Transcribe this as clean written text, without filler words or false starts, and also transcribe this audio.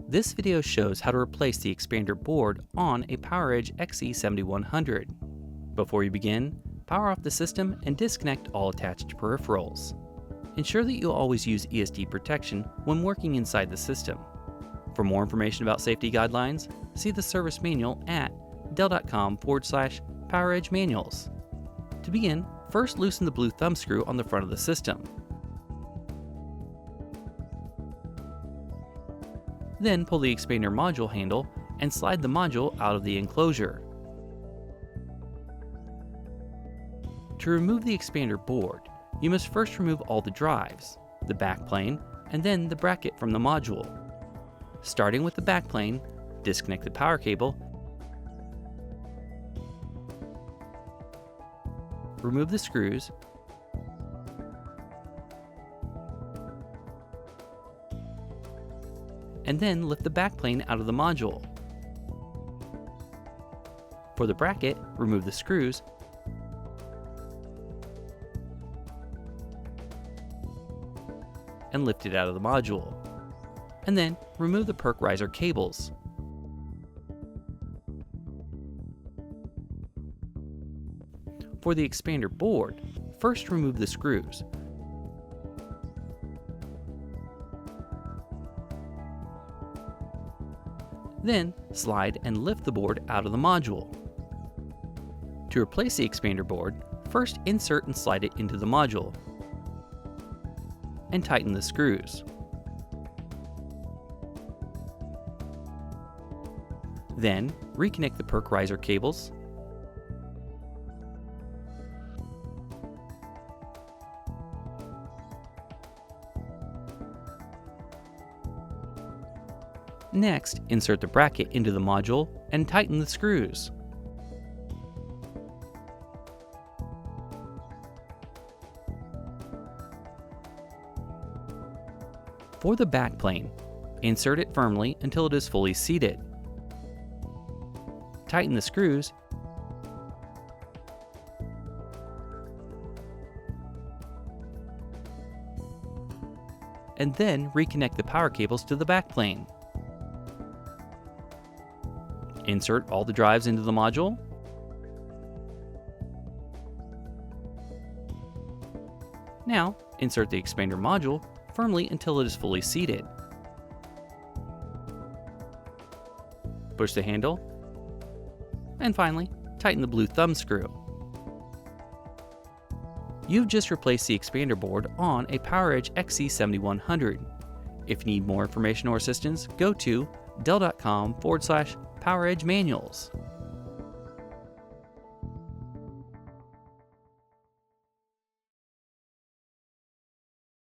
This video shows how to replace the expander board on a PowerEdge XE7100. Before you begin, power off the system and disconnect all attached peripherals. Ensure that you always use ESD protection when working inside the system. For more information about safety guidelines, see the service manual at dell.com/PowerEdge manuals. To begin, first loosen the blue thumb screw on the front of the system. Then pull the expander module handle and slide the module out of the enclosure. To remove the expander board, you must first remove all the drives, the backplane, and then the bracket from the module. Starting with the backplane, disconnect the power cable, remove the screws, and then lift the backplane out of the module. For the bracket, remove the screws and lift it out of the module. And then remove the PERC riser cables. For the expander board, first remove the screws. Then slide and lift the board out of the module. To replace the expander board, first insert and slide it into the module and tighten the screws. Then reconnect the PERC riser cables Next, insert the bracket into the module and tighten the screws. For the backplane, insert it firmly until it is fully seated. Tighten the screws and then reconnect the power cables to the backplane. Insert all the drives into the module. Now, insert the expander module firmly until it is fully seated. Push the handle, and finally, tighten the blue thumb screw. You've just replaced the expander board on a PowerEdge XE7100. If you need more information or assistance, go to dell.com/PowerEdge manuals.